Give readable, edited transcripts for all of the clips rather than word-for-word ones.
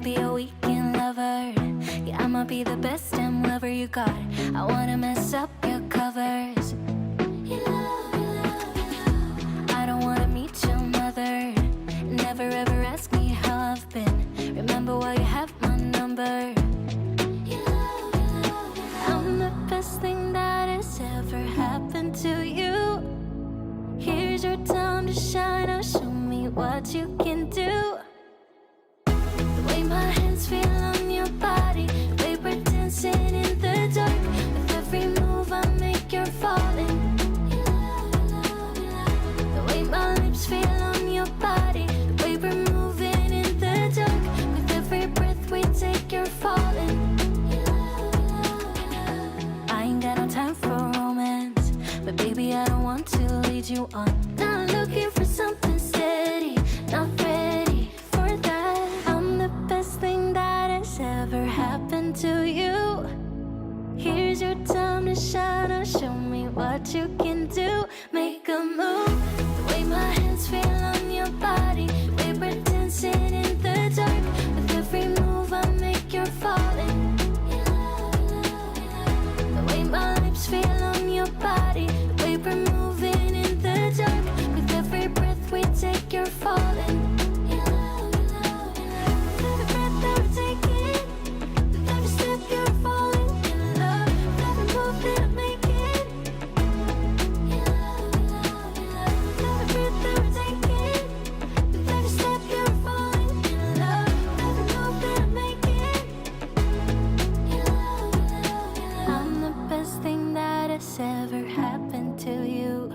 be a weekend lover. Yeah, I'ma be the best damn lover you got. I wanna mess up your covers. I don't wanna meet your mother. Never ever ask me how I've been. Remember why you have my number. I'm the best thing that has ever happened to you. Here's your time to shine. Now show me what you can do. The way my hands feel on your body, the way we're dancing in the dark. With every move I make, you're falling. The way my lips feel on your body, the way we're moving in the dark. With every breath we take, you're falling. I ain't got no time for romance, but baby I don't want to lead you on. Not looking for something steady, not ready for that. I'm the best thing that has ever happened to you. Here's your time to shine. Now show me what you can do. Make a move. The way my hands feel on your body, the way we're dancing in the dark. With every move I make, you're falling. The way my lips feel on your body, the way we're moving in the dark. With every breath we take, you're falling. Every breath that we're taking, with every step you're falling in love. With every move that I'm making, every breath that we're taking, with every step you're falling in love. With every move that I'm making, I'm the best thing that has ever happened to you.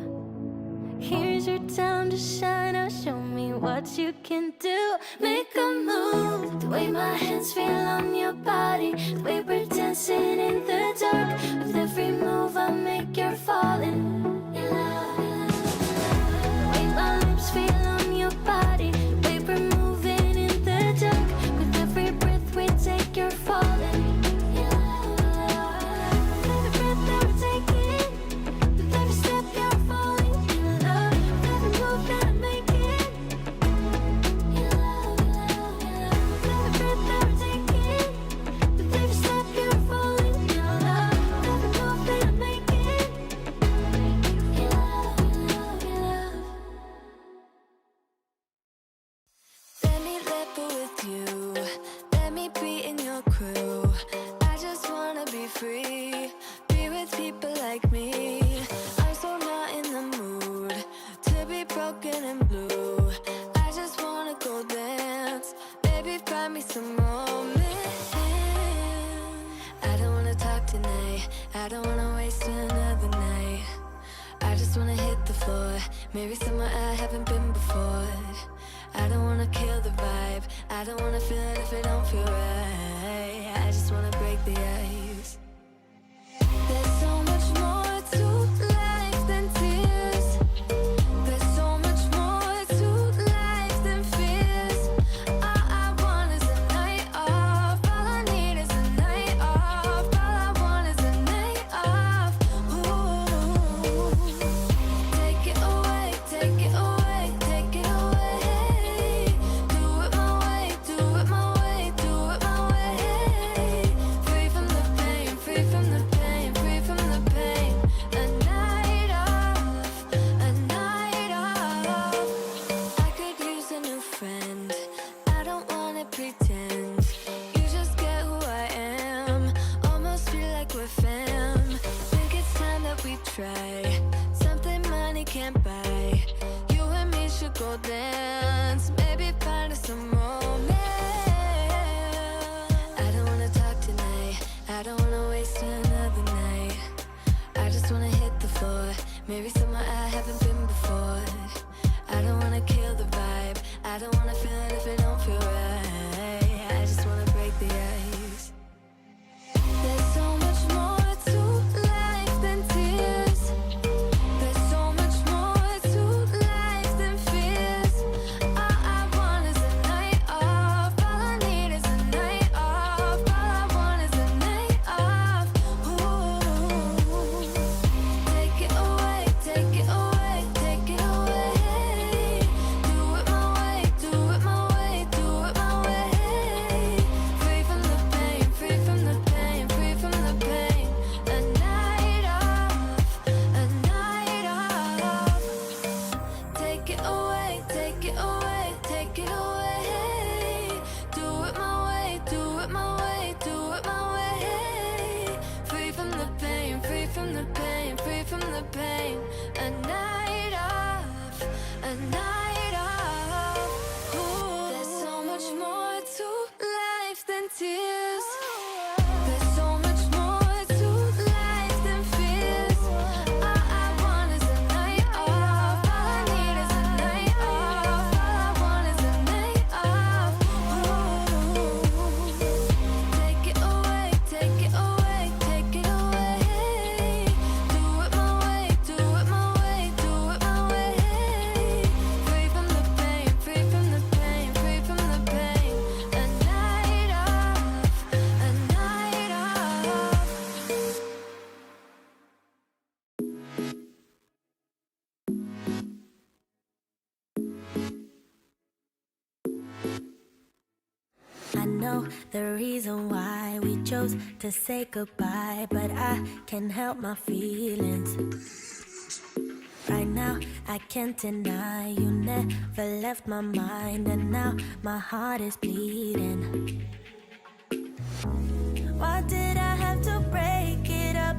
Here's your time to shine. Now show me what you can do. Make a move. The way my hands feel on your body, the way we're dancing in the dark. With every move I make, you're falling. The way my lips feel on your body, the way we're moving in the dark. With every breath we take, you're falling. Every breath that we're taking, with every step you're falling in love. With every move that I'm making, every breath that we're taking, with every step you're falling in love. With every move that I'm making, let me level with you, let me be in your crew. I just wanna be free, be with people like me. I'm so not in the mood to be broken and blue. I just wanna go dance, baby find me some romance. I don't wanna talk tonight, I don't wanna waste another night. I just wanna hit the floor, maybe somewhere I haven't been before. I don't wanna kill the vibe, I don't wanna feel it if it don't feel right. I just wanna break the ice. There's so much more to life than tears. There's so much more to life than fears. All I want is a night off. All I need is a night off. All I want is a night off. Ooh. Take it away, take it away, take it away. Do it my way, do it my way, do it my way. Free from the pain, free from the pain, free from the pain. A night off, a night off. I could use a new friend, I don't wanna pretend. You just get who I am, almost feel like we're fam. Think it's time that we try something money can't buy. You and me should go dance, maybe find us some romance. I don't wanna talk tonight, I don't wanna waste another night. I just wanna hit the floor, maybe somewhere I haven't been before. I don't wanna kill the vibe, I don't wanna feel it if it don't feel right. I just wanna break the ice. There's so much more to life than tears. There's so much more to life than fears. All I want is a night off. All I need is a night off. All I want is a night off. Ooh. Take it away, take it away, take it away. Do it my way, do it my way, I know the reason why we chose to say goodbye, but I can't help my feelings. Right now, I can't deny you never left my mind, and now my heart is bleeding. Why did I have to break it up?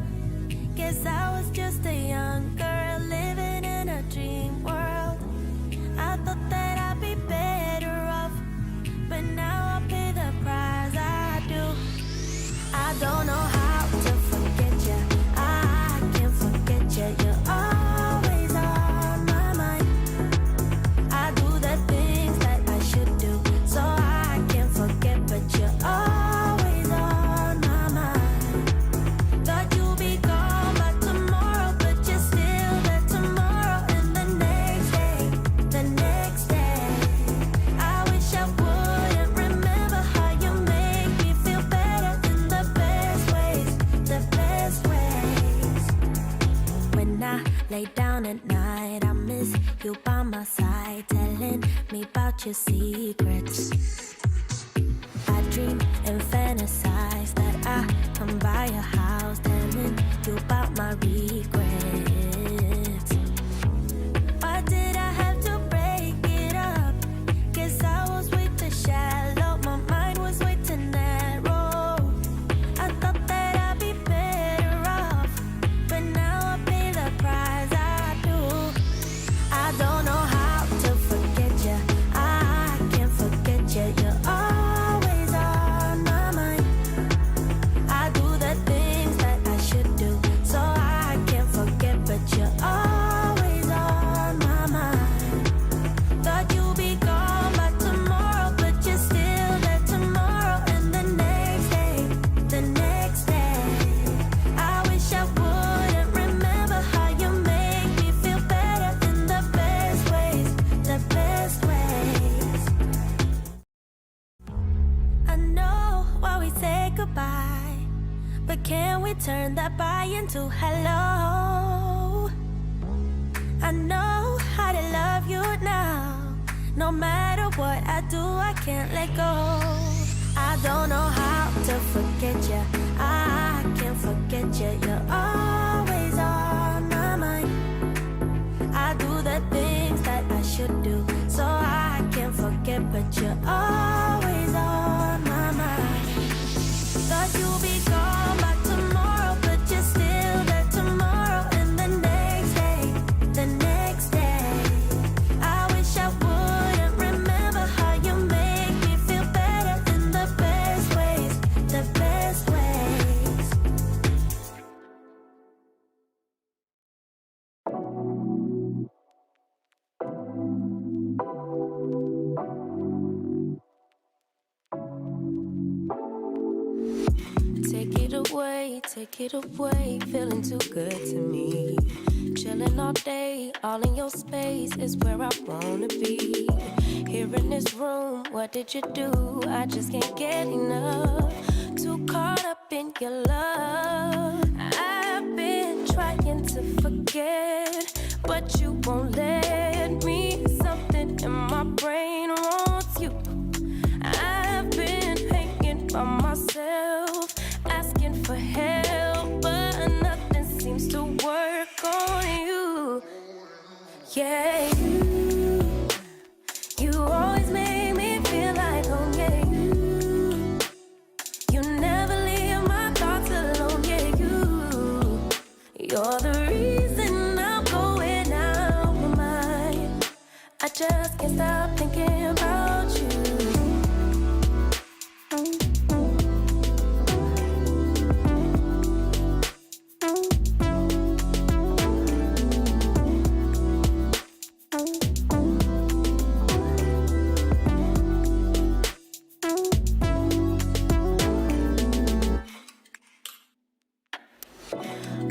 Guess I was just a young girl living in a dream world. I thought that I'd be better off, but now I pay the price I do. I don't know how to forget you. I can't forget you. You're always on my mind. I do the things that I should do, so I can't forget, but you're always on my mind. Thought you'd be gone by tomorrow, but you're still there tomorrow, and the next day, the next day. I wish I wouldn't remember how you make me feel better in the best ways, the best ways. When I lay down at night, I miss you by my side, telling me about your secrets. I dream and fantasize that I come by your house, telling you about my regrets. Why did I have to break it up? Guess I was way too shallow, my mind was way too narrow. I thought that I'd be better off, but now I pay the price I do. I don't know how to forget you. I can't forget you. You're always on my mind. I do the things that I should do, so I can't forget, but you're always on my mind. Thought you'd be gone by tomorrow, but you're still there tomorrow, and the next day, the next day. I wish I wouldn't remember how you make me feel better in the best ways, the best ways. I know why we say goodbye, but can we turn that bye into hello? I know how to love you now. No matter what I do, I can't let go. I don't know how to forget you. I can't forget you. You're always on my mind. I do the things that I should do, so I can't forget, but you're always on my mind. Thought you'd be gone by tomorrow, but you're still there tomorrow, and the next day, the next day. I wish I wouldn't remember how you make me feel better in the best ways, the best ways. Take it away, feeling too good to me. Chilling all day, all in your space is where I wanna be. Here in this room, what did you do? I just can't get enough. Too caught up in your love. I've been trying to forget, but you won't let me. Something in my brain wants you. I've been hanging by myself, asking for help, but nothing seems to work on you. Yeah, you always make me feel like home. Yeah, you never leave my thoughts alone. Yeah, you're the reason I'm going out my mind. I just can't stop thinking about you.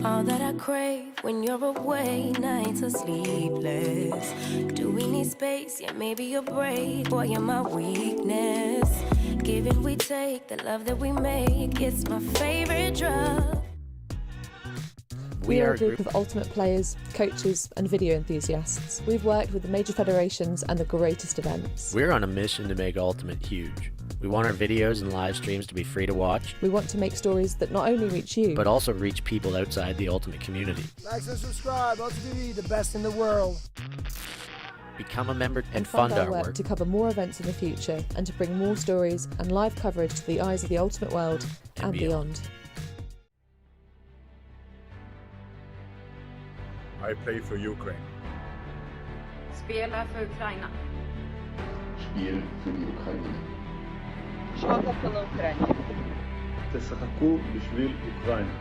All that I crave when you're away, nights are sleepless. Do we need space? Yeah, maybe a break. Boy, you're my weakness. Give and we take, the love that we make, it's my favorite drug. We are a group of ultimate players, coaches and video enthusiasts. We've worked with the major federations and the greatest events. We're on a mission to make Ultimate huge. We want our videos and live streams to be free to watch. We want to make stories that not only reach you, but also reach people outside the Ultimate community. Like and subscribe, ulti.TV, the best in the world. Become a member and fund fund our work to cover more events in the future and to bring more stories and live coverage to the eyes of the Ultimate world and beyond. I play for Ukraine. Spelar för Ukraina. Spel för Ukraina. Joga pela Ucrânia. תשחקו בשביל אוקראינה.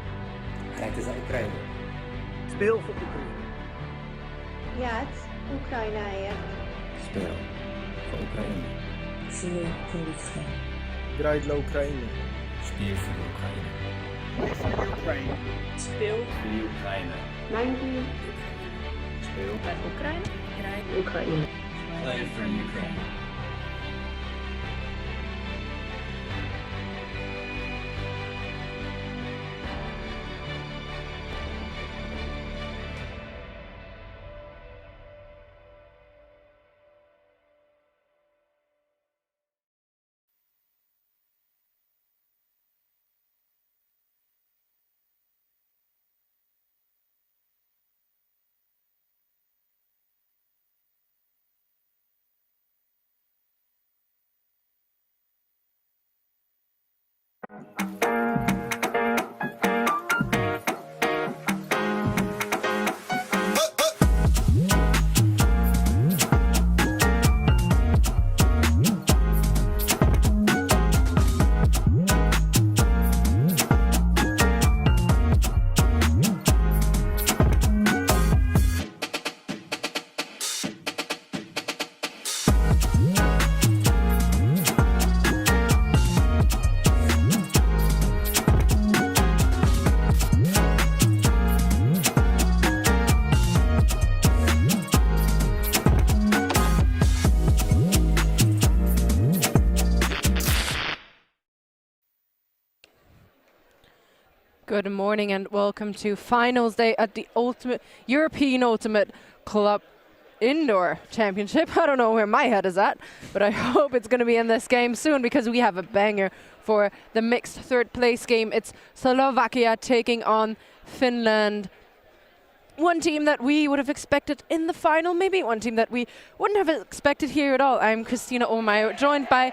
Kijkt eens naar Oekraïne. Speel voor Oekraïne. Jaz, Ukrajina je. Speel voor Oekraïne. Zie voor Oekraïne. Draai dla Oekraïne. Speel voor Oekraïne. Play for Ukraine. Speel Voor Oekraïne. Nanki. Speel för Ukraina. Ukrajina. Play for Ukraine. Good morning and welcome to finals day at the European Ultimate Club Indoor Championship. I don't know where my head is at, but I hope it's going to be in this game soon because we have a banger for the mixed third place game. It's Slovakia taking on Finland. One team that we would have expected in the final, maybe one team that we wouldn't have expected here at all. I'm Christina Olmeyer, joined by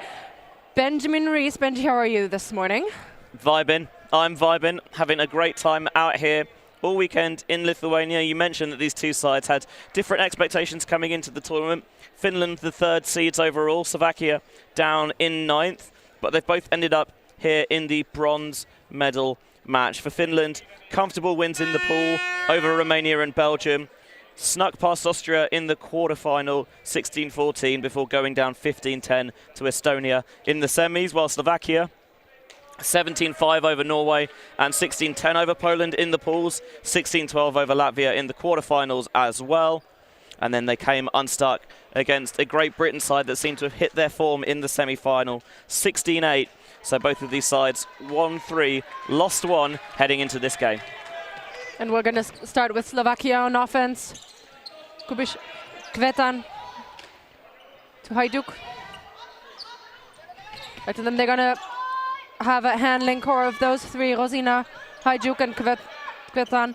Benjamin Rees. Benji, how are you this morning? Vibing. I'm vibing, having a great time out here all weekend in Lithuania. You mentioned that these two sides had different expectations coming into the tournament. Finland, the third seeds overall, Slovakia down in 9th, but they've both ended up here in the bronze medal match. For Finland, comfortable wins in the pool over Romania and Belgium. Snuck past Austria in the quarterfinal, 16-14, before going down 15-10 to Estonia in the semis, while Slovakia 17-5 over Norway and 16-10 over Poland in the pools, 16-12 over Latvia in the quarterfinals as well. And then they came unstuck against a Great Britain side that seemed to have hit their form in the semi-final, 16-8. So both of these sides won 3, lost 1 heading into this game. And we're going to start with Slovakia on offense. Kubiš, Kvetan to Hajduk. Right, and then they're going to have a handling core of those three, Rosina, Hajduk and Kvetan.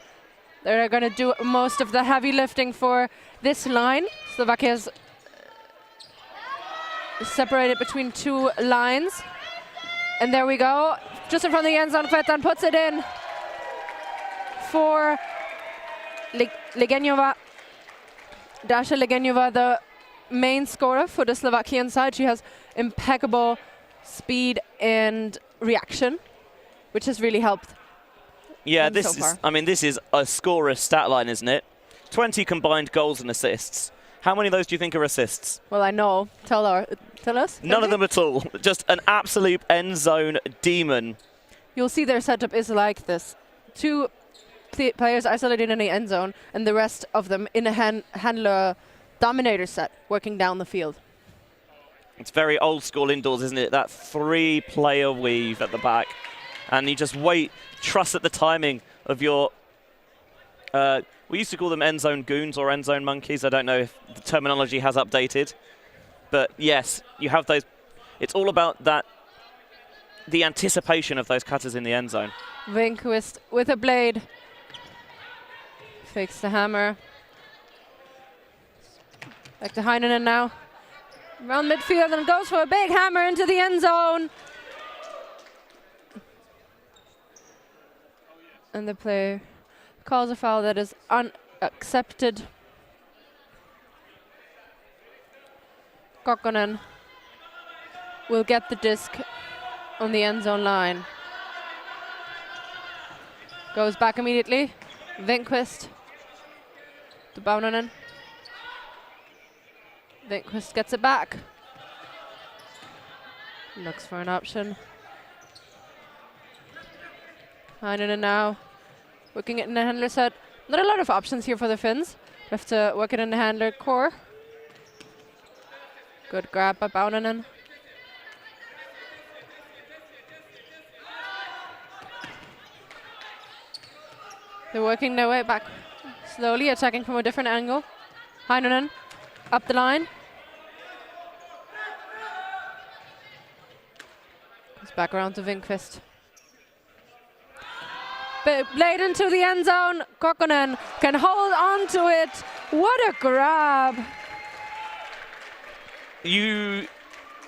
They're going to do most of the heavy lifting for this line. Slovakia's separated between two lines. And there we go. Just in front of the end zone, Kvetan puts it in for Legenjova. Dasha Legenjova, the main scorer for the Slovakian side. She has impeccable speed and reaction, which has really helped. Yeah, this is a scorer's stat line, isn't it? 20 combined goals and assists. How many of those do you think are assists? Well, I know. Tell us. None of them at all. Just an absolute end zone demon. You'll see their setup is like this. 2 players isolated in the end zone and the rest of them in a handler dominator set working down the field. It's very old school indoors, isn't it? That 3-player weave at the back. And you just wait, trust at the timing of your... we used to call them end zone goons or end zone monkeys. I don't know if the terminology has updated. But yes, you have those... It's all about that the anticipation of those cutters in the end zone. Vinquist with a blade. Fakes the hammer. Back to Heinonen now. Around midfield and goes for a big hammer into the end zone. And the player calls a foul that is unaccepted. Kokkonen will get the disc on the end zone line. Goes back immediately. Vinquist to Baunanen. Vinquist gets it back. Looks for an option. Heinonen now working it in the handler set. Not a lot of options here for the Finns. Have to work it in the handler core. Good grab by Baunanen. They're working their way back slowly, attacking from a different angle. Heinonen up the line. Goes back around to Vinquist. Blade into the end zone. Kokkonen can hold on to it. What a grab.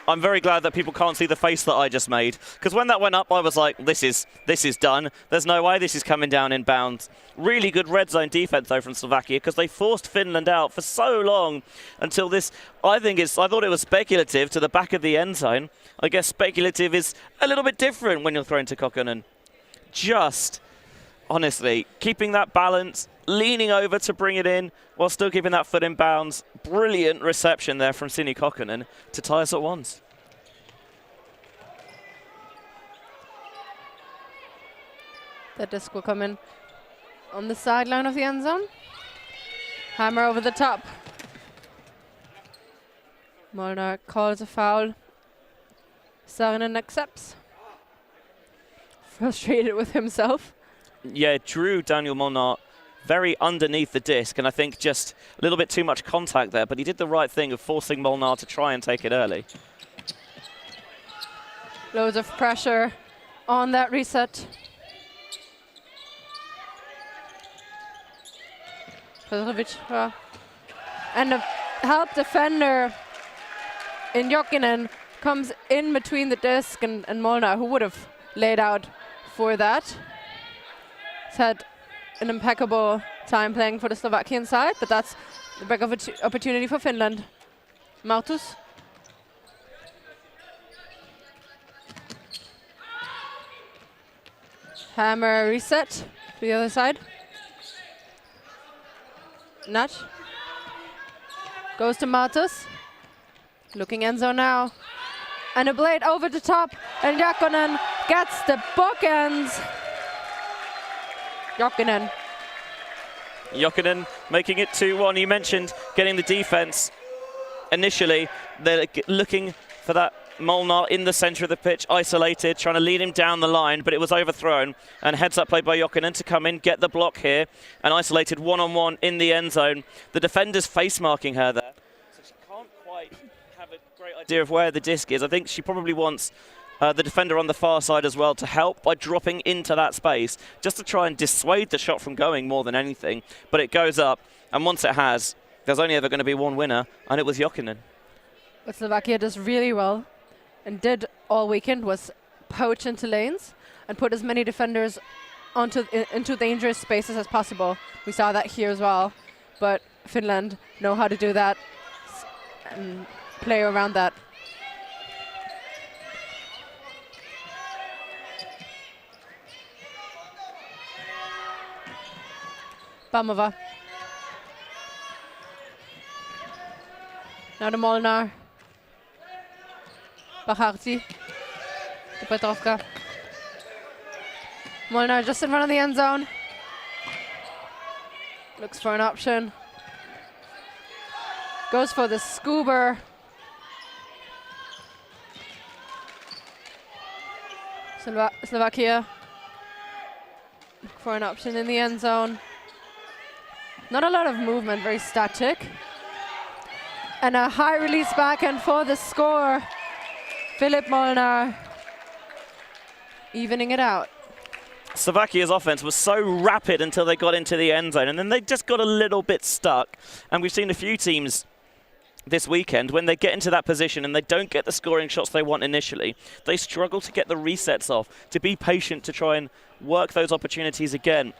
I'm very glad that people can't see the face that I just made, because when that went up, I was like, this is done. There's no way this is coming down in bounds. Really good red zone defense, though, from Slovakia, because they forced Finland out for so long until this, I thought it was speculative to the back of the end zone. I guess speculative is a little bit different when you're thrown to Kokkonen. Just, honestly, keeping that balance, leaning over to bring it in while still keeping that foot in bounds. Brilliant reception there from Sini Kokkonen to tie us at once. The disc will come in on the sideline of the end zone. Hammer over the top. Molnar calls a foul. Saarinen accepts. Frustrated with himself. Yeah, drew Daniel Molnar very underneath the disc, and I think just a little bit too much contact there, but he did the right thing of forcing Molnar to try and take it early. Loads of pressure on that reset. Petrovic, and a help defender in Jokinen comes in between the disc and Molnar, who would have laid out for that. He's had an impeccable time playing for the Slovakian side, but that's the big opportunity for Finland. Martus. Hammer reset to the other side. Natch. Goes to Martus. Looking end zone now. And a blade over the top, and Jokinen gets the bookends. Jokinen making it 2-1. You mentioned getting the defense initially. They're looking for that Molnar in the center of the pitch, isolated, trying to lead him down the line, but it was overthrown. And heads-up play by Jokinen to come in, get the block here, and isolated one-on-one in the end zone. The defender's face-marking her there, so she can't quite have a great idea of where the disc is. I think she probably wants the defender on the far side as well to help by dropping into that space, just to try and dissuade the shot from going more than anything. But it goes up, and once it has, there's only ever going to be one winner, and it was Jokinen. What Slovakia does really well, and did all weekend, was poach into lanes and put as many defenders into dangerous spaces as possible. We saw that here as well, but Finland know how to do that and play around that. Bamova. Now to Molnar. Bacharti to Petrovka. Molnar just in front of the end zone. Looks for an option. Goes for the scuba. Slovakia. Look for an option in the end zone. Not a lot of movement, very static. And a high release backhand for the score. Philip Molnar evening it out. Slovakia's offense was so rapid until they got into the end zone, and then they just got a little bit stuck. And we've seen a few teams this weekend, when they get into that position and they don't get the scoring shots they want initially, they struggle to get the resets off, to be patient, to try and work those opportunities again.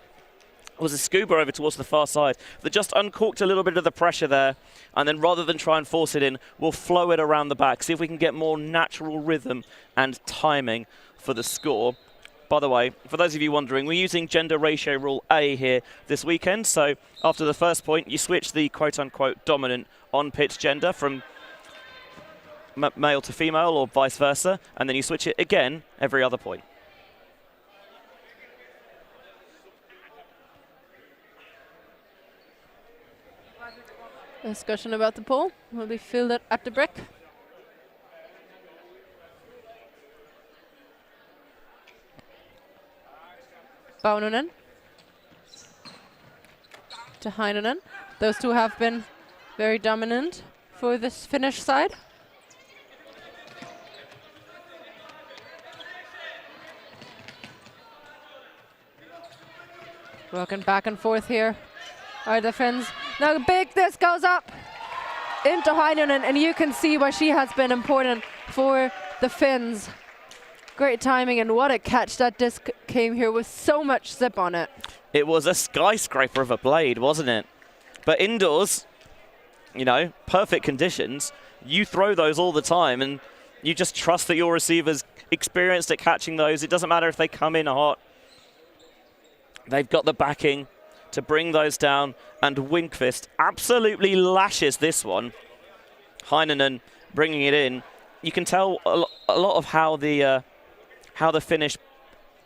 It was a scuba over towards the far side that just uncorked a little bit of the pressure there, and then rather than try and force it in, we'll flow it around the back, see if we can get more natural rhythm and timing for the score. By the way, for those of you wondering, we're using gender ratio rule A here this weekend. So after the first point, you switch the quote-unquote dominant on-pitch gender from male to female or vice versa, and then you switch it again every other point. Discussion about the poll will be filled at the break. Baununen to Heinonen. Those two have been very dominant for this Finnish side. Working back and forth here are the Finns. Now big disc goes up into Heinonen, and you can see why she has been important for the Finns. Great timing, and what a catch. That disc came here with so much zip on it. It was a skyscraper of a blade, wasn't it? But indoors, you know, perfect conditions, you throw those all the time, and you just trust that your receiver's experienced at catching those. It doesn't matter if they come in hot. They've got the backing to bring those down, and Winkvist absolutely lashes this one. Heinonen bringing it in. You can tell a lot of how the Finnish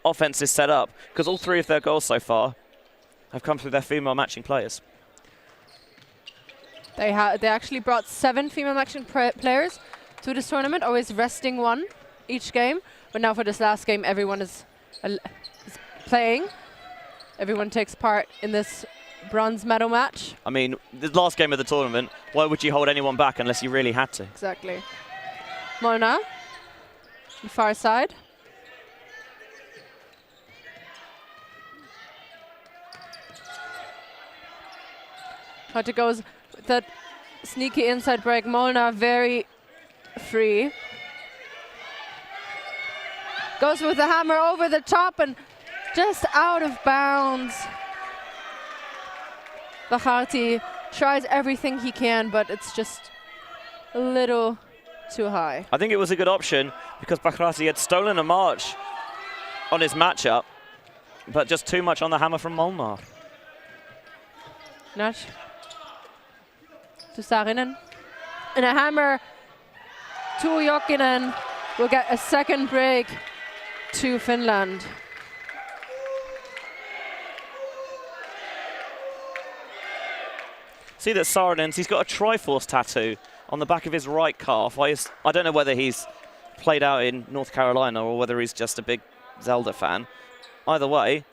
offense is set up, because all three of their goals so far have come through their female matching players. They actually brought 7 female matching players to this tournament, always resting one each game. But now for this last game, everyone is playing. Everyone takes part in this bronze medal match. I mean, the last game of the tournament, why would you hold anyone back unless you really had to? Exactly. Molnar, the far side. Harte goes with that sneaky inside break. Molnar very free. Goes with the hammer over the top and just out of bounds. Baharti tries everything he can, but it's just a little too high. I think it was a good option because Baharti had stolen a march on his matchup, but just too much on the hammer from Molnar. Nash to Saarinen. And a hammer to Jokinen will get a second break to Finland. See that Saarinen's, he's got a Triforce tattoo on the back of his right calf. I don't know whether he's played out in North Carolina or whether he's just a big Zelda fan. Either way,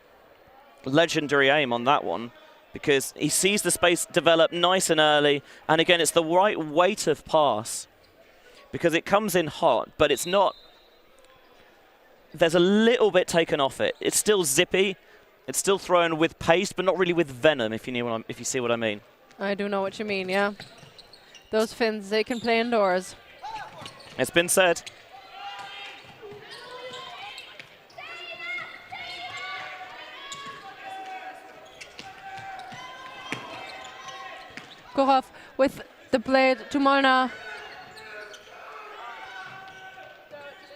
legendary aim on that one, because he sees the space develop nice and early, and again, it's the right weight of pass, because it comes in hot, but it's not, there's a little bit taken off it. It's still zippy, it's still thrown with pace, but not really with venom, if you see what I mean. I do know what you mean, yeah. Those Finns, they can play indoors. It's been said. Korov with the blade to Molnar.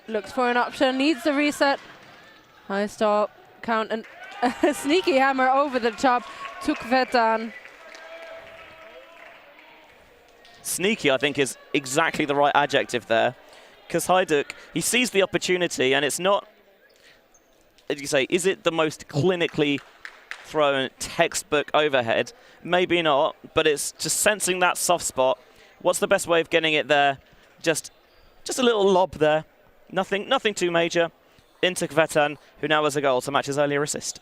Looks for an option, needs the reset. High stop, count, and a sneaky hammer over the top to Kvetan. Sneaky, I think, is exactly the right adjective there. Because Hajduk, he sees the opportunity, and it's not, as you say, is it the most clinically thrown textbook overhead? Maybe not, but it's just sensing that soft spot. What's the best way of getting it there? Just a little lob there. Nothing too major. Into Kvetan, who now has a goal to match his earlier assist.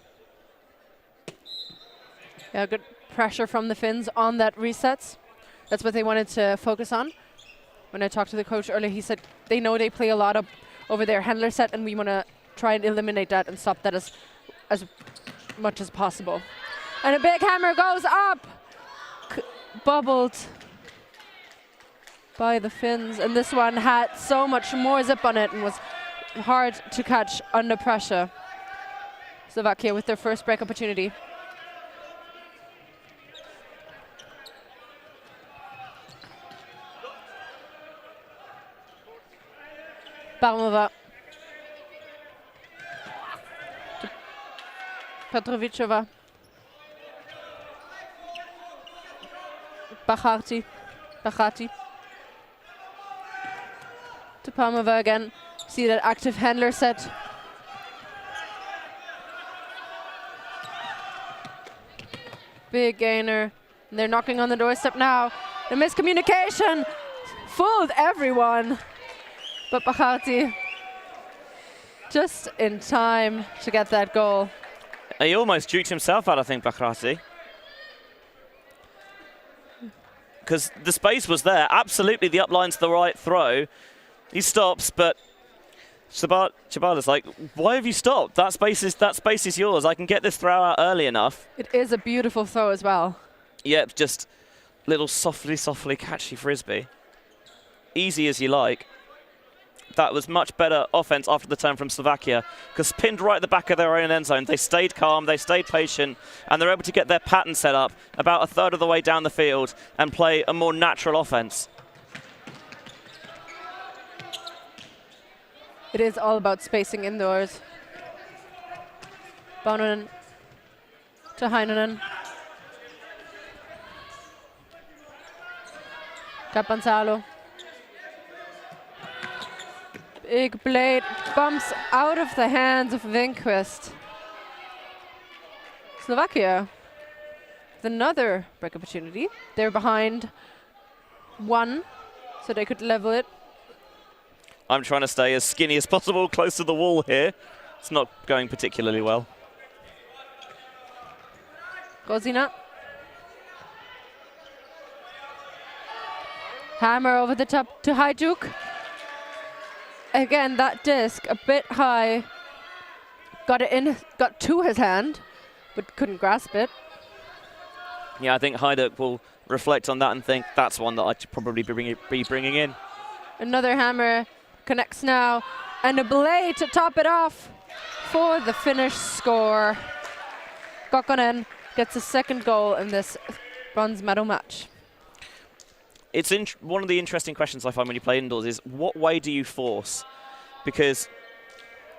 Yeah, good pressure from the Finns on that resets. That's what they wanted to focus on. When I talked to the coach earlier, he said they know they play a lot of over their handler set, and we want to try and eliminate that and stop that as much as possible. And a big hammer goes up, bubbled by the Finns, and this one had so much more zip on it and was hard to catch under pressure. Slovakia with their first break opportunity. Barmova. Petrovicova. Bachati. To Palmova again. See that active handler set. Big gainer. And they're knocking on the doorstep now. The miscommunication fooled everyone. But Bachati just in time to get that goal. He almost juked himself out, I think, Bachati. Because the space was there. Absolutely, the upline's the right throw. He stops, but Chabala's like, why have you stopped? That space is yours. I can get this throw out early enough. It is a beautiful throw as well. Yep, just little softly catchy frisbee. Easy as you like. That was much better offense after the turn from Slovakia, because pinned right at the back of their own end zone, they stayed calm, they stayed patient, and they're able to get their pattern set up about a third of the way down the field and play a more natural offense. It is all about spacing indoors. Bononen to Heinonen. Capanzalo. Big blade bumps out of the hands of Winquist. Slovakia with another break opportunity. They're behind 1, so they could level it. I'm trying to stay as skinny as possible, close to the wall here. It's not going particularly well. Gozina. Hammer over the top to Hajduk. Again, that disc a bit high. Got to his hand, but couldn't grasp it. Yeah, I think Hajduk will reflect on that and think that's one that I'd probably be bringing in. Another hammer connects now, and a blade to top it off for the Finnish score. Kokkonen gets a second goal in this bronze medal match. It's one of the interesting questions I find when you play indoors is what way do you force? Because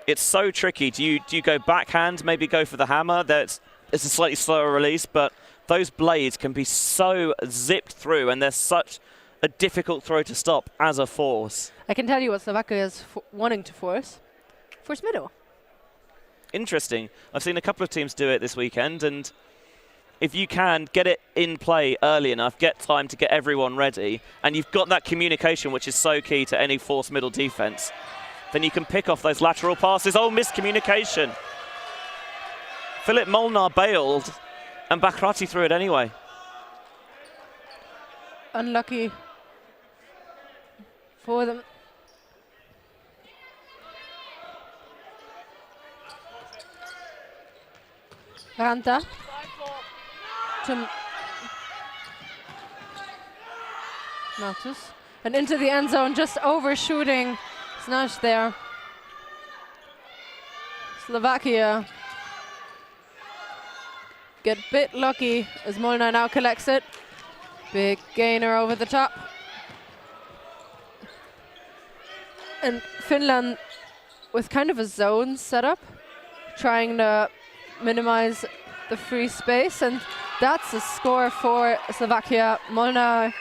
it's so tricky. Do you go backhand, maybe go for the hammer? It's a slightly slower release, but those blades can be so zipped through, and they're such a difficult throw to stop as a force. I can tell you what Slovakia is wanting to force middle. Interesting. I've seen a couple of teams do it this weekend, and if you can get it in play early enough, get time to get everyone ready, and you've got that communication, which is so key to any forced middle defense, then you can pick off those lateral passes. Oh, miscommunication. Philip Molnar bailed, and Bachrati threw it anyway. Unlucky for them. Ranta to Matus, and into the end zone, just overshooting. Snash there. Slovakia get a bit lucky as Molnar now collects it. Big gainer over the top. And Finland with kind of a zone setup, trying to minimize the free space, and that's a score for Slovakia. Molnar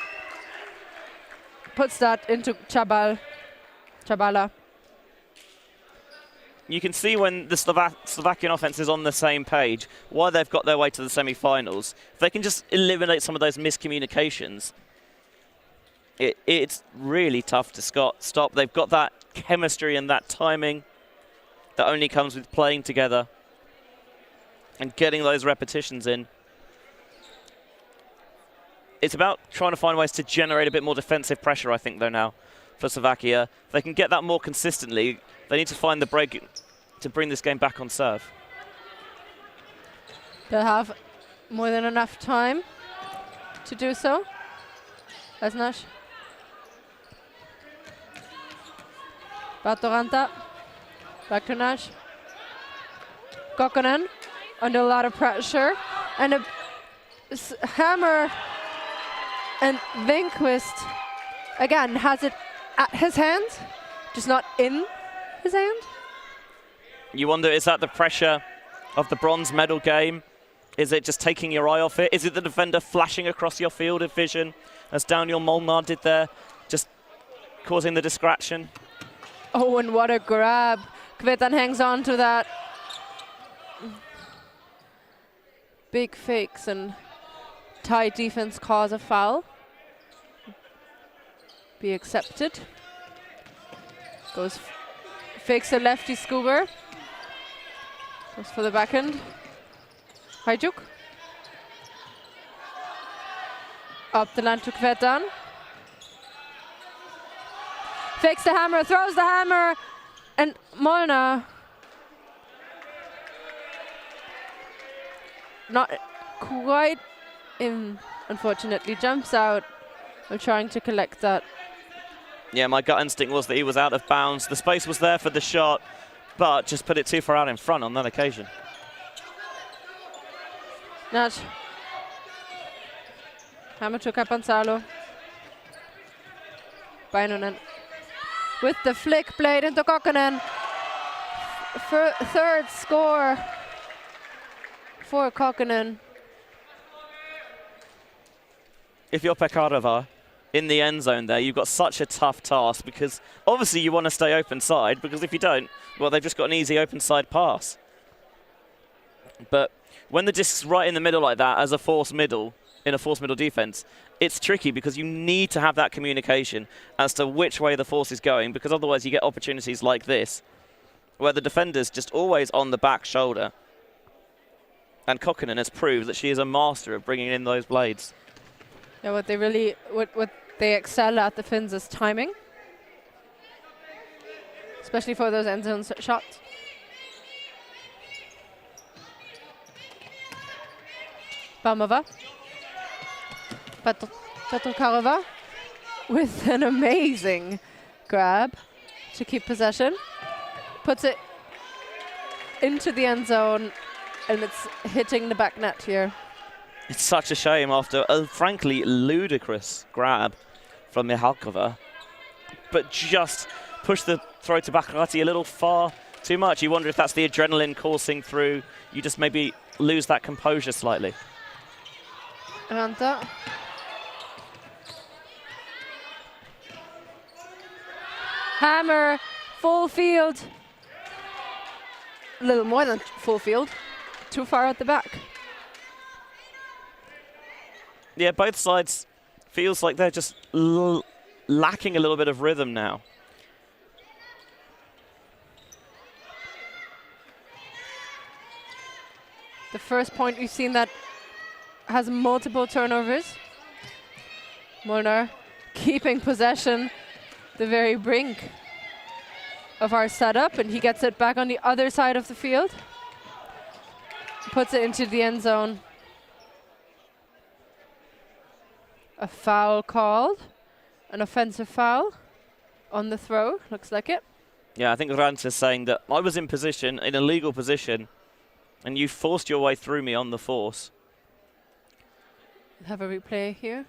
puts that into Chabala. You can see when the Slovakian offense is on the same page, why they've got their way to the semi-finals. If they can just eliminate some of those miscommunications, it's really tough to stop. They've got that chemistry and that timing that only comes with playing together and getting those repetitions in. It's about trying to find ways to generate a bit more defensive pressure, I think, though, now, for Slovakia. If they can get that more consistently, they need to find the break to bring this game back on serve. They'll have more than enough time to do so. Vesnash. Batoranta. Back to Nash. Kokkonen under a lot of pressure. And a Hammer and Vinquist again has it at his hand, just not in his hand. You wonder, is that the pressure of the bronze medal game? Is it just taking your eye off it? Is it the defender flashing across your field of vision, as Daniel Molnar did there, just causing the distraction? Oh, and what a grab. Kvetan hangs on to that. Big fakes and tight defense cause a foul. Be accepted. Goes, fakes a lefty Skuber. Goes for the backhand. Hajduk. Up the land to Kvetan. Fakes the hammer, throws the hammer, and Molnar not quite in, unfortunately, jumps out while trying to collect that. Yeah, my gut instinct was that he was out of bounds. The space was there for the shot, but just put it too far out in front on that occasion. Nash. Hammer to Capanzalo. Bainonen with the flick blade into Kokkonen. Third score for Kokkonen. If you're Pekarova in the end zone there, you've got such a tough task, because obviously you want to stay open side, because if you don't, well, they've just got an easy open side pass. But when the disc's right in the middle like that, as a forced middle, in a forced middle defense, it's tricky because you need to have that communication as to which way the force is going, because otherwise you get opportunities like this, where the defender's just always on the back shoulder. And Kokkonen has proved that she is a master of bringing in those blades. Yeah, what they excel at, the Finns, is timing, especially for those end zone shots. Palmova. Petrokarova with an amazing grab to keep possession. Puts it into the end zone, and it's hitting the back net here. It's such a shame after a frankly ludicrous grab from Mihalkova, but just pushed the throw to Bakarati a little far too much. You wonder if that's the adrenaline coursing through. You just maybe lose that composure slightly. Ranta. Hammer, full field. A little more than full field. Too far at the back. Yeah, both sides feels like they're just lacking a little bit of rhythm now. The first point we've seen that has multiple turnovers. Molnar keeping possession, the very brink of our setup, and he gets it back on the other side of the field. Puts it into the end zone. A foul called, an offensive foul on the throw, looks like it. Yeah, I think Ranta's saying that I was in position, in a legal position, and you forced your way through me on the force. Have a replay here.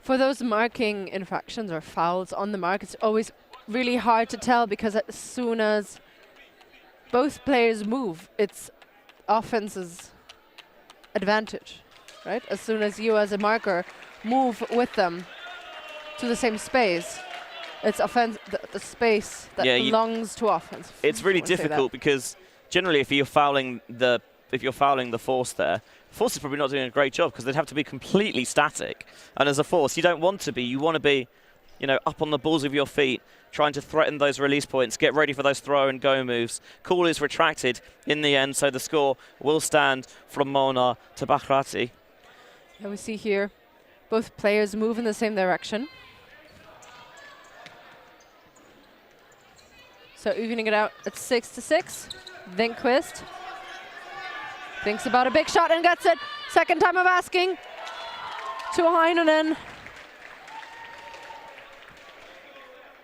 For those marking infractions or fouls on the mark, it's always really hard to tell, because as soon as both players move, it's offense's advantage, right? As soon as you as a marker move with them to the same space, it's offense, the space that belongs to offense. It's really difficult because generally if you're fouling the force there, force is probably not doing a great job, because they'd have to be completely static. And as a force, you don't want to be. You want to be, you know, up on the balls of your feet, trying to threaten those release points, get ready for those throw and go moves. Call is retracted in the end, so the score will stand from Molnar to Bakrati. Yeah, we see here both players move in the same direction. So evening it out at 6-6. Lindqvist thinks about a big shot and gets it. Second time of asking to Heinonen.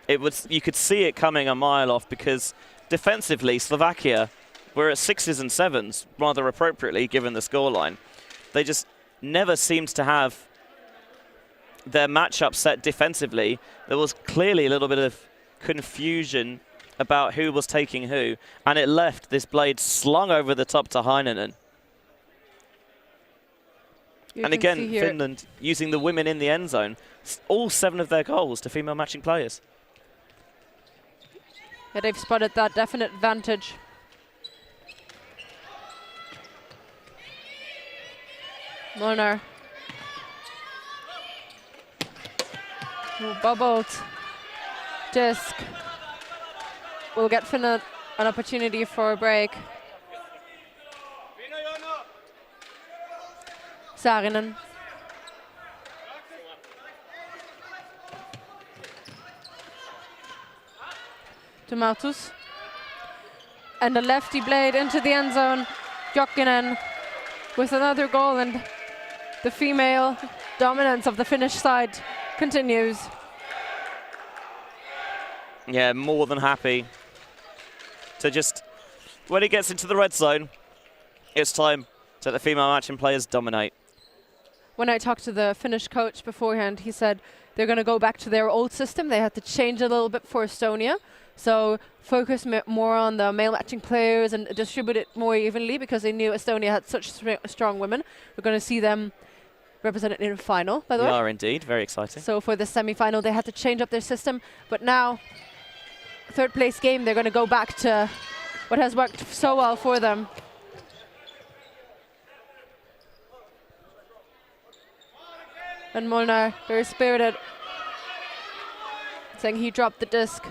You could see it coming a mile off because defensively Slovakia were at 6s and 7s rather appropriately given the scoreline. They just never seemed to have their matchup set defensively. There was clearly a little bit of confusion about who was taking who, and it left this blade slung over the top to Heinonen. And again, Finland using the women in the end zone. All 7 of their goals to female matching players. Yeah, they've spotted that definite advantage. Molnar. Bubbled. Disc. Will get Finland an opportunity for a break. Saarinen. To Martus. And a lefty blade into the end zone. Jokinen with another goal, and the female dominance of the Finnish side continues. Yeah, more than happy to just, when it gets into the red zone, it's time to let the female matching players dominate. When I talked to the Finnish coach beforehand, he said they're going to go back to their old system. They had to change a little bit for Estonia. So focus more on the male matching players and distribute it more evenly because they knew Estonia had such strong women. We're going to see them represented in the final, by the way. They are indeed, very exciting. So for the semi-final, they had to change up their system. But now, third place game, they're going to go back to what has worked so well for them. And Molnar, very spirited, saying he dropped the disc.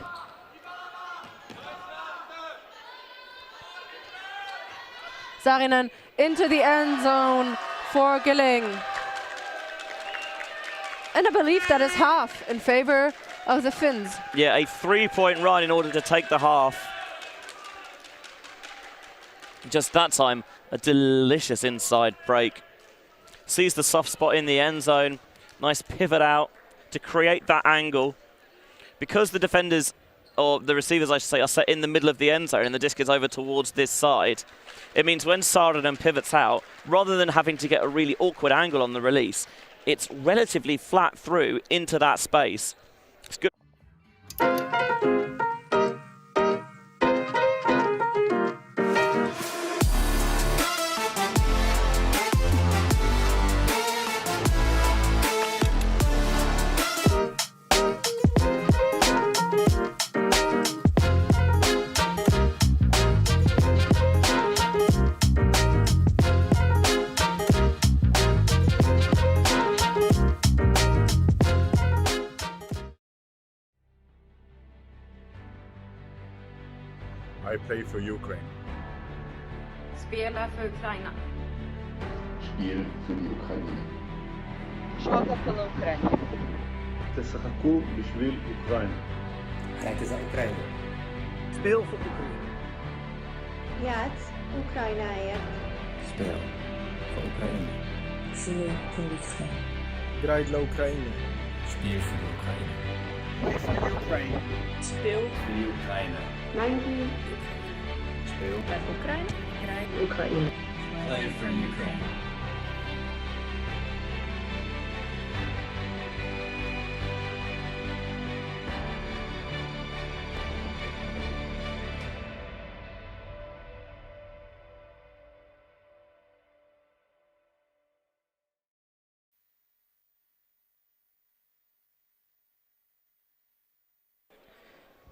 Saarinen into the end zone for Gilling. And I believe that is half in favor of the Finns. Yeah, a 3-point run in order to take the half. Just that time, a delicious inside break. Sees the soft spot in the end zone. Nice pivot out to create that angle. Because the defenders, or the receivers I should say, are set in the middle of the end zone and the disc is over towards this side, it means when Saarinen pivots out, rather than having to get a really awkward angle on the release, it's relatively flat through into that space. It's good. I play for Ukraine. Spelar för Ukraina. Spiel für die Ukraine. Joga pela Ucrânia. תשחקו בשביל אוקראינה. Kijken za Oekraïne. Speel voor Oekraïne. Játsz Ukrajnáért. Speel voor Oekraïne. Jouer pour l'Ukraine. Draai dla Oekraïne. Speel voor Oekraïne. Play for Ukraine. Speel Voor Oekraïne. Mijn team. Speel para Ucrânia. Oekraïne. Play for Ukraine.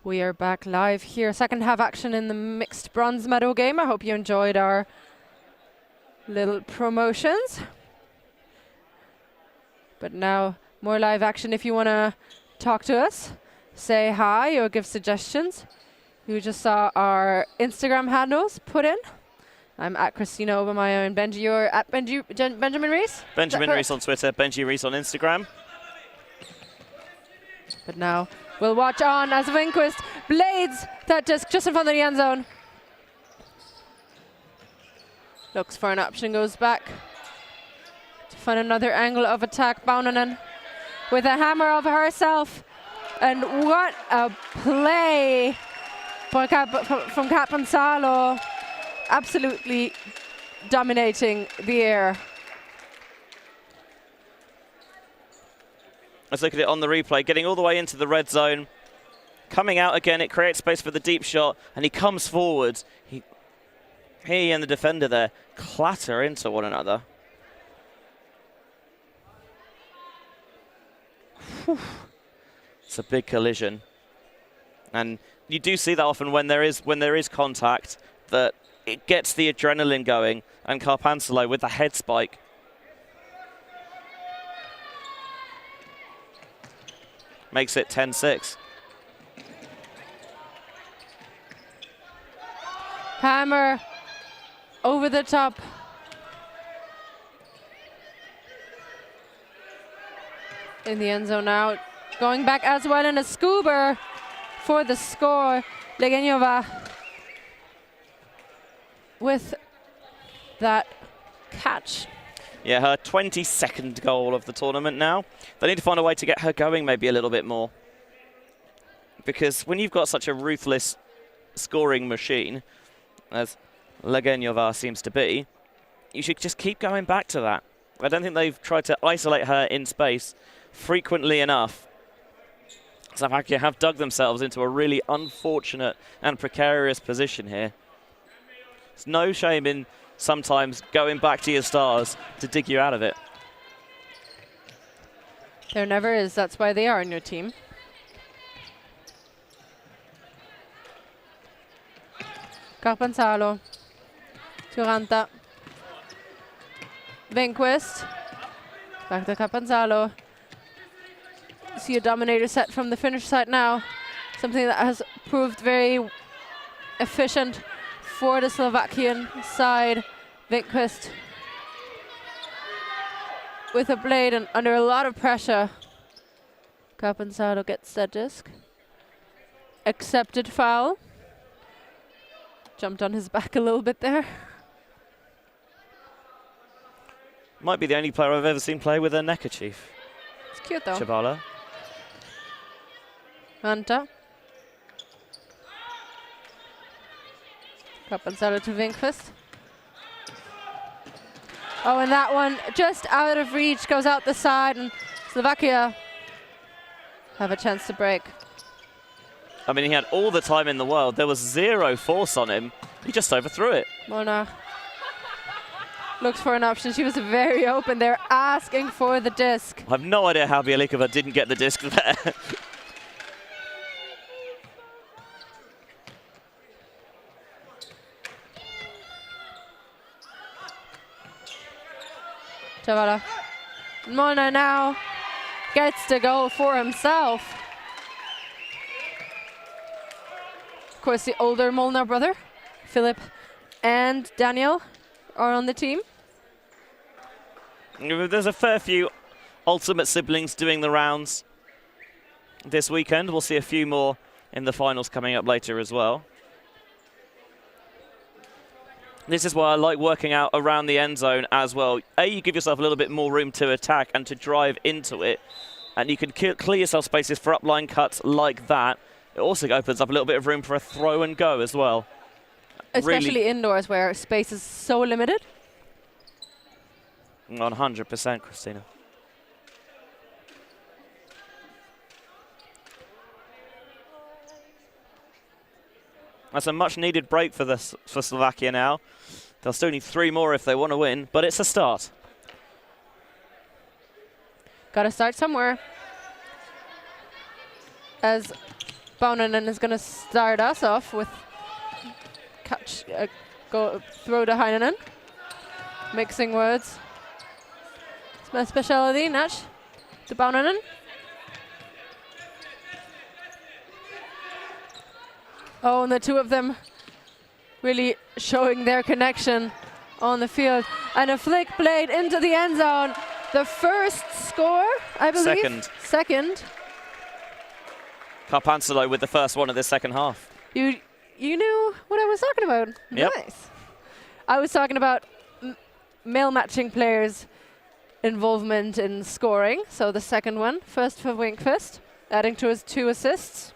We are back live here. Second half action in the mixed bronze medal game. I hope you enjoyed our little promotions. But now more live action. If you want to talk to us, say hi or give suggestions. You just saw our Instagram handles put in. I'm at Christina Obermeyer and Benji. You're at Benjamin Rees? Benjamin Rees on Twitter, Benji Rees on Instagram. But now we'll watch on as Lindqvist blades That disc just in front of the end zone. Looks for an option, goes back to find another angle of attack. Baunanen with a hammer of herself. And what a play from Caponsalo. Absolutely dominating the air. Let's look at it on the replay, getting all the way into the red zone. Coming out again, it creates space for the deep shot, and he comes forward. He and the defender there clatter into one another. Whew. It's a big collision. And you do see that often when there is contact, that it gets the adrenaline going, and Carpansalo with the head spike. Makes it 10-6. Hammer over the top. In the end zone now. Going back as well in a scuba for the score. Legenyova with that catch. Yeah, her 22nd goal of the tournament now. They need to find a way to get her going maybe a little bit more. Because when you've got such a ruthless scoring machine, as Legenyova seems to be, you should just keep going back to that. I don't think they've tried to isolate her in space frequently enough. Slovakia have dug themselves into a really unfortunate and precarious position here. There's no shame in sometimes going back to your stars to dig you out of it. There never is. That's why they are in your team. Carpansalo. Turanta. Venquist. Back to Carpansalo. See a dominator set from the finish side now. Something that has proved very efficient for the Slovakian side. Venquist with a blade and under a lot of pressure. Carpansalo gets that disc. Accepted foul. Jumped on his back a little bit there. Might be the only player I've ever seen play with a neckerchief. It's cute though. Chavala. Anta. Carpansalo to Venquist. Oh, and that one just out of reach, goes out the side, and Slovakia have a chance to break. I mean, he had all the time in the world. There was zero force on him. He just overthrew it. Mona looks for an option. She was very open there, asking for the disc. I have no idea how Bielikova didn't get the disc there. Chavala. Mona now gets to go for himself. Of course, the older Molnar brother, Philip and Daniel, are on the team. There's a fair few ultimate siblings doing the rounds this weekend. We'll see a few more in the finals coming up later as well. This is why I like working out around the end zone as well. You give yourself a little bit more room to attack and to drive into it. And you can clear yourself spaces for upline cuts like that. It also opens up a little bit of room for a throw and go as well. Especially really indoors where space is so limited. 100%, Christina. That's a much-needed break for Slovakia now. They'll still need 3 more if they want to win, but it's a start. Got to start somewhere. As Baunanen is going to start us off with catch, throw to Heinonen. Mixing words. It's my specialty, Natch. To Baunanen. Oh, and the two of them really showing their connection on the field. And a flick blade into the end zone. The first score, I believe. Second. Carpansalo with the first one of this second half. You knew what I was talking about. Yep. Nice. I was talking about male matching players' involvement in scoring. So the second one, first for Winkfist, adding to his 2 assists.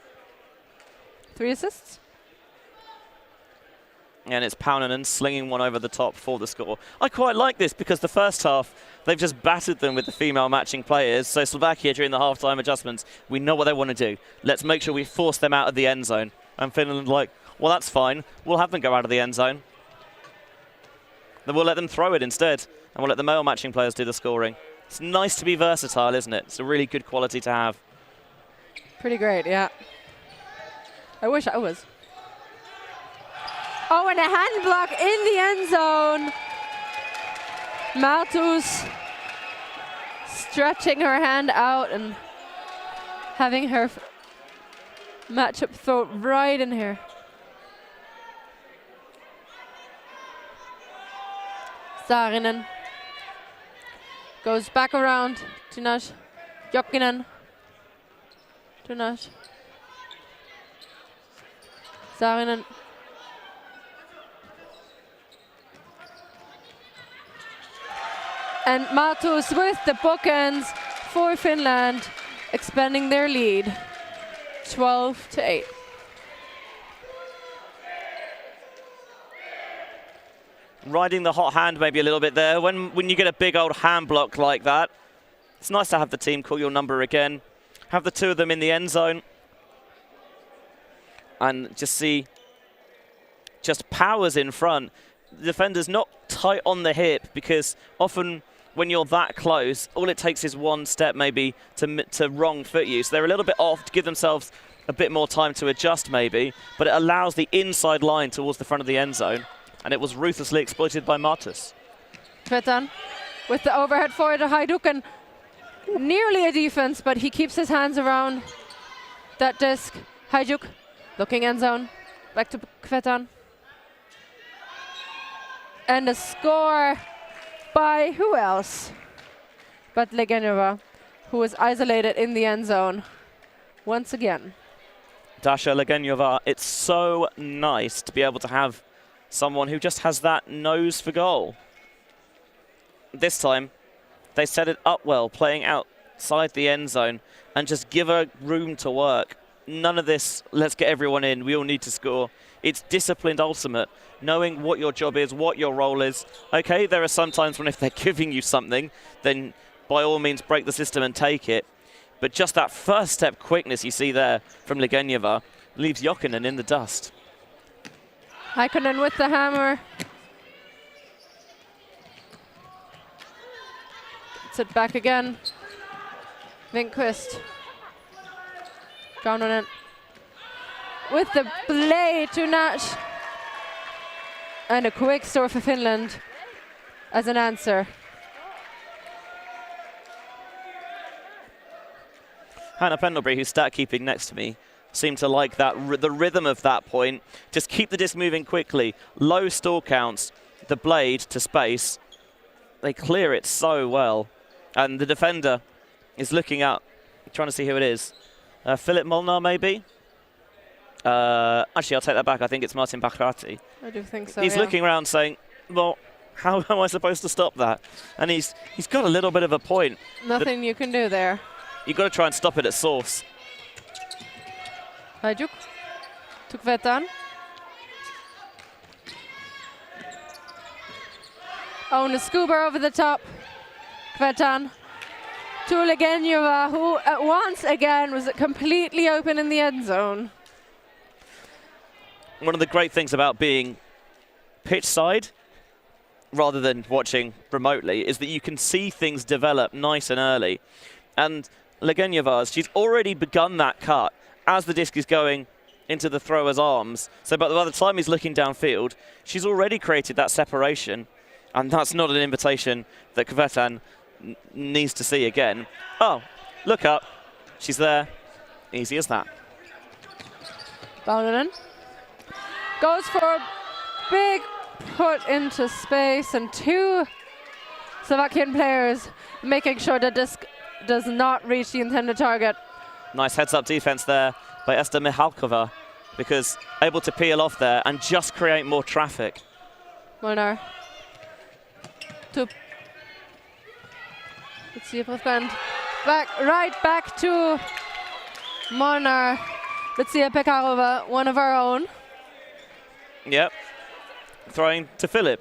3 assists. And it's Paunanen slinging one over the top for the score. I quite like this because the first half, they've just battered them with the female matching players. So Slovakia, during the half-time adjustments, we know what they want to do. Let's make sure we force them out of the end zone. And Finland like, well, that's fine. We'll have them go out of the end zone. Then we'll let them throw it instead. And we'll let the male matching players do the scoring. It's nice to be versatile, isn't it? It's a really good quality to have. Pretty great, yeah. I wish I was. Oh, and a hand block in the end zone. Malthus stretching her hand out and having her matchup throw right in here. Saarinen goes back around to Nash. Jokinen to Nash. Saarinen. And Malthus with the bookends for Finland, expanding their lead, 12-8. Riding the hot hand maybe a little bit there. When you get a big old hand block like that, it's nice to have the team call your number again. Have the 2 of them in the end zone. And just see just powers in front. The defender's not tight on the hip because often when you're that close, all it takes is one step maybe to wrong foot you. So they're a little bit off to give themselves a bit more time to adjust maybe, but it allows the inside line towards the front of the end zone. And it was ruthlessly exploited by Malthus. Kvetan with the overhead forward to Hajduk, and nearly a defense, but he keeps his hands around that disc. Hajduk looking end zone, back to Kvetan. And a score by who else but Legeniova, who was isolated in the end zone once again. Dasha Legeniova, it's so nice to be able to have someone who just has that nose for goal. This time, they set it up well, playing outside the end zone, and just give her room to work. None of this, let's get everyone in, we all need to score. It's disciplined ultimate, knowing what your job is, what your role is. Okay, there are some times when if they're giving you something, then by all means break the system and take it. But just that first step quickness you see there from Legeniova leaves Jokinen in the dust. Haikonen with the hammer. Gets it back again. Winkvist. Kaunas with the blade to Nash. And a quick store for Finland as an answer. Hannah Pendlebury, who's stat keeping next to me, seemed to like that the rhythm of that point. Just keep the disc moving quickly. Low stall counts, the blade to space. They clear it so well. And the defender is looking up, trying to see who it is. Philip Molnar, maybe? Actually, I'll take that back. I think it's Martin Bachrati. I do think so, He's looking around saying, well, how am I supposed to stop that? And he's got a little bit of a point. Nothing you can do there. You've got to try and stop it at source. Hajduk to Kvetan. Oh, and a scuba over the top. Kvetan to Legeniova, who once again was completely open in the end zone. One of the great things about being pitch side rather than watching remotely is that you can see things develop nice and early. And Legeniova's, she's already begun that cut as the disc is going into the thrower's arms. So by the time he's looking downfield, she's already created that separation. And that's not an invitation that Kvetan needs to see again. Oh, look up. She's there. Easy as that. Paunanen goes for a big put into space, and 2 Slovakian players making sure the disc does not reach the intended target. Nice heads-up defense there by Esther Mihalkova, because able to peel off there and just create more traffic. Molnar. Let's see if we've gone right back to Molnar. Let's see Pekarova, one of our own. Yep. Throwing to Philip,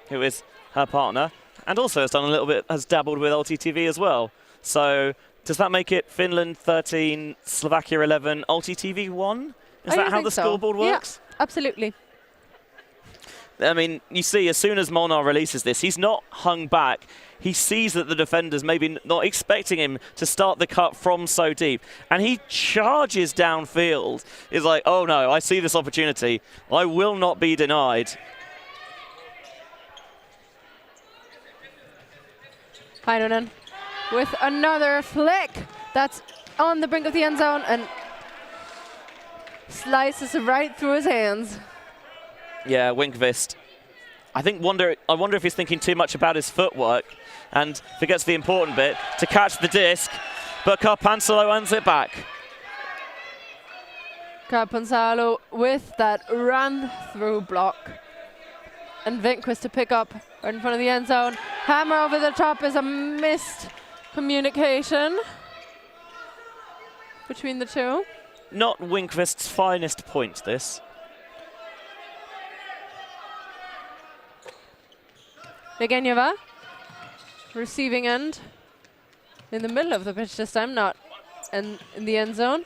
who is her partner, and also has dabbled with ulti.TV as well. So does that make it Finland 13, Slovakia 11, ulti.TV 1? Is that how the scoreboard works? Yeah, absolutely. I mean, you see, as soon as Molnar releases this, he's not hung back. He sees that the defender's maybe not expecting him to start the cut from so deep. And he charges downfield. He's like, oh no, I see this opportunity. I will not be denied. Heinonen with another flick. That's on the brink of the end zone and slices right through his hands. Yeah, Winkvist. I wonder if he's thinking too much about his footwork and forgets the important bit to catch the disc, but Carpansalo owns it back. Carpansalo with that run-through block. And Winkvist to pick up right in front of the end zone. Hammer over the top is a missed communication between the two. Not Winkvist's finest point, this. Legenjeva, receiving end in the middle of the pitch this time, not in the end zone.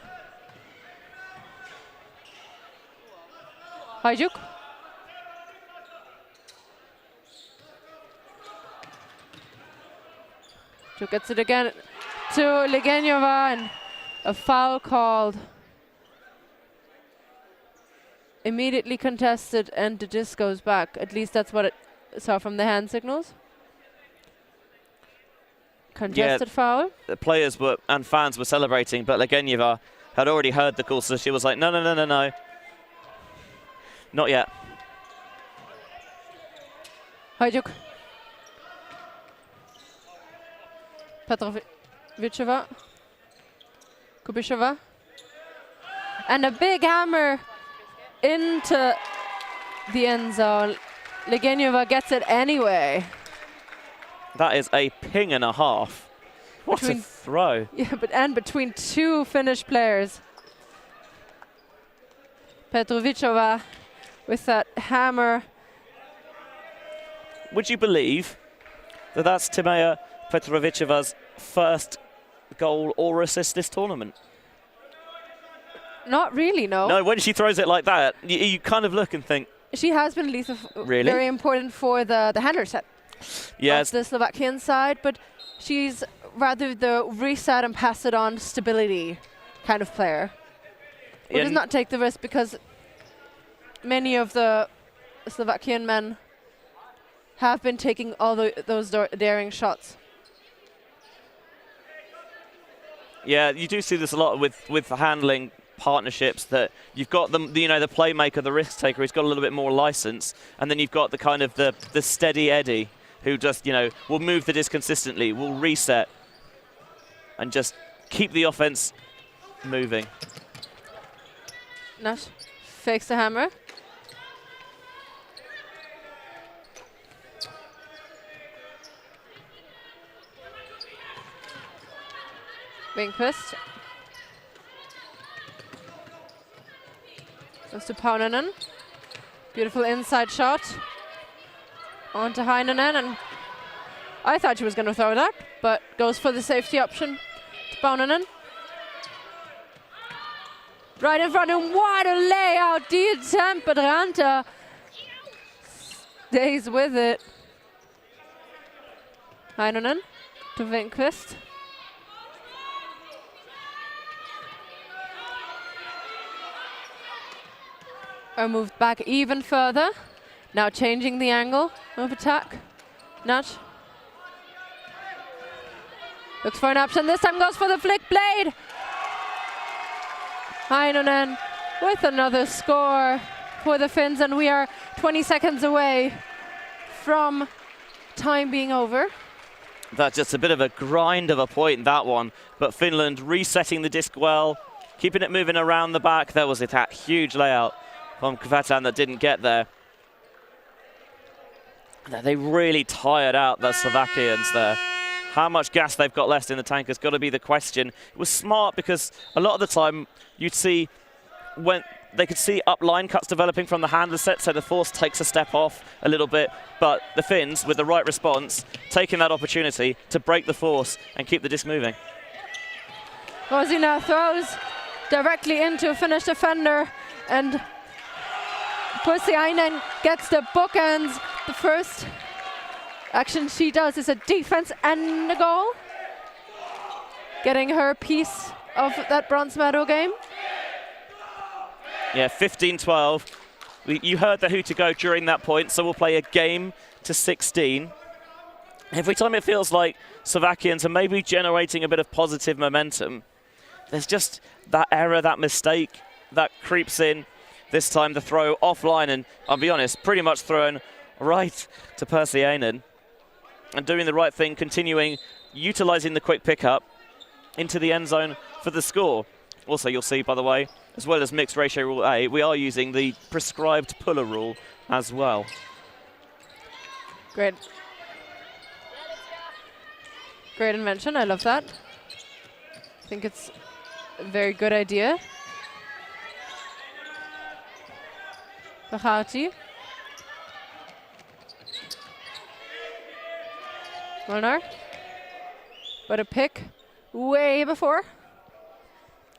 Hajduk. Hajduk gets it again to Legenjeva and a foul called. Immediately contested and the disc goes back. At least that's what it saw from the hand signals. Contested foul. The players and fans were celebrating, but Legenjeva had already heard the call, so she was like, no, no, no, no, no. Not yet. Hajduk. Petroviceva. Kubisheva. And a big hammer into the end zone. Legenjeva gets it anyway. That is a ping and a half. What a throw. Yeah, and between two Finnish players. Petroviceva with that hammer. Would you believe that that's Timea Petroviceva's first goal or assist this tournament? Not really, no. No, when she throws it like that, you kind of look and think. She has been lethal, really? Very important for the handler set. Yes. The Slovakian side, but she's rather the reset and pass it on stability kind of player. Who does not take the risk, because many of the Slovakian men have been taking all those daring shots. Yeah, you do see this a lot with handling partnerships, that you've got the playmaker, the risk taker, who's got a little bit more license, and then you've got the kind of the steady Eddie who just will move the disc consistently, will reset, and just keep the offense moving. Nash fakes the hammer. Winkvist. Goes to Paunanen. Beautiful inside shot. On to Heinonen, and I thought she was going to throw that, but goes for the safety option to Paunanen. Right in front, and what a layout! The attempt, but Ranta stays with it. Heinonen to Winkvist. Are moved back even further. Now changing the angle of attack. Nudge. Looks for an option. This time goes for the flick blade. Heinonen with another score for the Finns, and we are 20 seconds away from time being over. That's just a bit of a grind of a point, that one. But Finland resetting the disc well. keeping it moving around the back. There was that huge layout from Kvatan that didn't get there. They really tired out the Slovakians there. How much gas they've got left in the tank has got to be the question. It was smart because a lot of the time you'd see when they could see up line cuts developing from the handler set, so the force takes a step off a little bit, but the Finns, with the right response, taking that opportunity to break the force and keep the disc moving. Rosina throws directly into a Finnish defender, and Pussiainen gets the bookends. The first action she does is a defense and a goal, getting her piece of that bronze medal game. Yeah, 15-12. You heard the who to go during that point, so we'll play a game to 16. Every time it feels like Slovakians are maybe generating a bit of positive momentum, there's just that error, that mistake that creeps in. This time the throw offline, and I'll be honest, pretty much thrown right to Pussiainen. And doing the right thing, continuing, utilising the quick pickup into the end zone for the score. Also, you'll see, by the way, as well as mixed ratio rule A, we are using the prescribed puller rule as well. Great. Great invention, I love that. I think it's a very good idea. Bachati. Molnar. But a pick way before.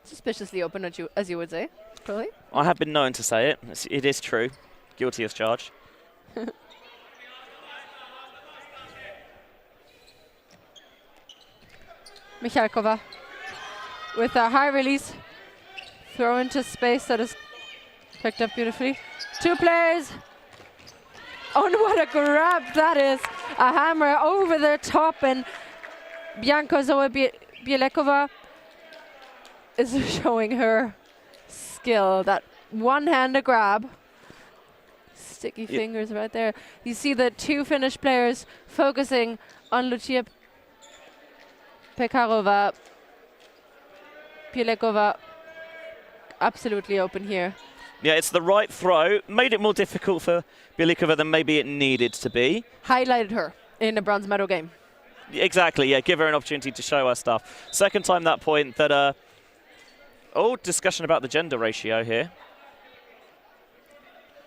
Suspiciously open, as you would say, probably. I have been known to say it. It is true. Guilty as charged. Michalkova with a high release throw into space that is picked up beautifully. Two players. Oh, and what a grab that is. A hammer over the top, and Bianca Zoe Bielekova is showing her skill. That one-handed grab. Sticky fingers right there. You see the two Finnish players focusing on Lucia Pekarova. Bielekova absolutely open here. Yeah, it's the right throw. Made it more difficult for Bielekova than maybe it needed to be. Highlighted her in a bronze medal game. Exactly, yeah, give her an opportunity to show her stuff. Second time that point that, discussion about the gender ratio here.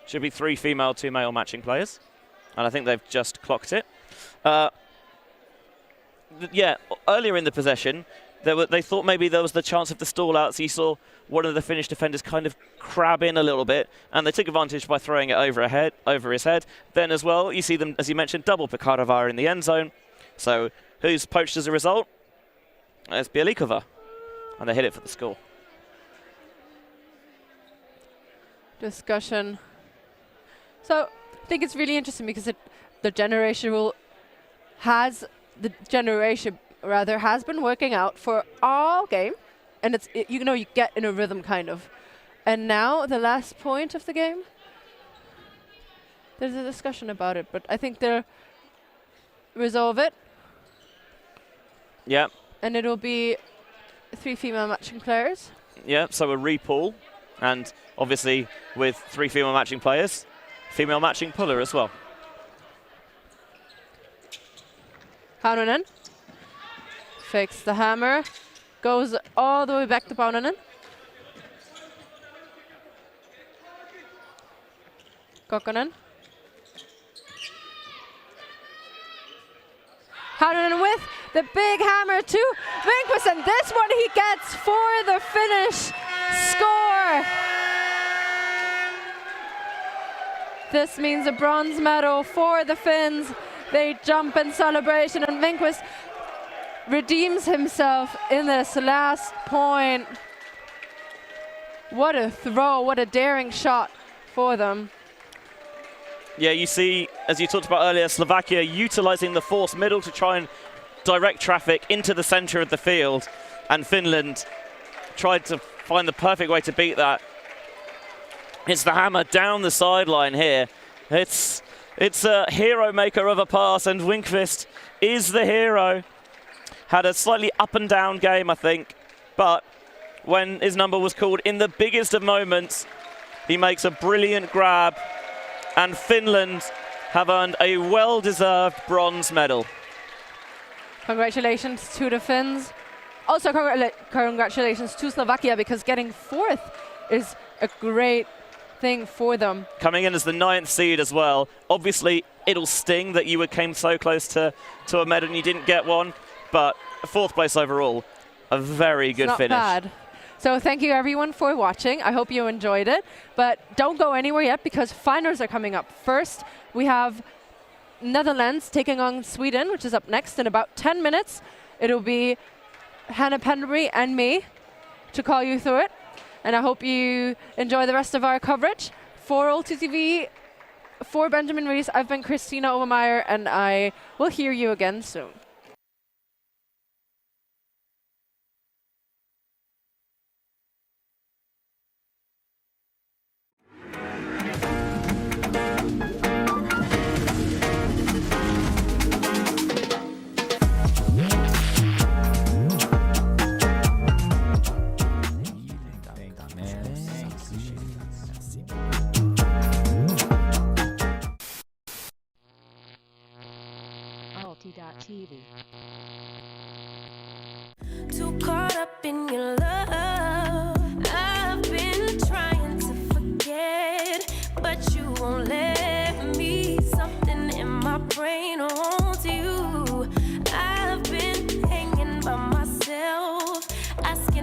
Should be 3 female, 2 male matching players. And I think they've just clocked it. Yeah, earlier in the possession, they thought maybe there was the chance of the stall out, so you saw one of the Finnish defenders kind of crab in a little bit, and they took advantage by throwing it over his head. Then as well, you see them, as you mentioned, double Pekarova in the end zone. So who's poached as a result? It's Bielekova, and they hit it for the score. Discussion. So I think it's really interesting because the generation rule has been working out for all game, and you get in a rhythm kind of. And now the last point of the game, there's a discussion about it, but I think they'll resolve it. Yeah. And it'll be 3 female matching players. Yeah, so a repool, and obviously with 3 female matching players, female matching puller as well. Paunonen fakes the hammer, goes all the way back to Paunonen. Kokkonen. Paunonen with the big hammer to Vinquist, and this one he gets for the Finnish score. This means a bronze medal for the Finns. They jump in celebration, and Vinquist redeems himself in this last point. What a throw, what a daring shot for them. Yeah, you see, as you talked about earlier, Slovakia utilizing the force middle to try and direct traffic into the center of the field, and Finland tried to find the perfect way to beat that. It's the hammer down the sideline here. It's a hero maker of a pass, and Winqvist is the hero. Had a slightly up and down game, I think, but when his number was called. In the biggest of moments, he makes a brilliant grab, and Finland have earned a well-deserved bronze medal. Congratulations to the Finns. Also, congratulations to Slovakia, because getting 4th is a great thing for them. Coming in as the 9th seed as well. Obviously, it'll sting that you came so close to a medal and you didn't get one, but 4th place overall, a very good finish. Not bad. So thank you everyone for watching. I hope you enjoyed it, but don't go anywhere yet because finals are coming up. First, we have Netherlands taking on Sweden, which is up next in about 10 minutes. It'll be Hannah Penderbury and me to call you through it. And I hope you enjoy the rest of our coverage. For ulti.TV, for Benjamin Rees, I've been Christina Overmeyer, and I will hear you again soon. ulti.TV. Too caught up in your love, I've been trying to forget, but you won't let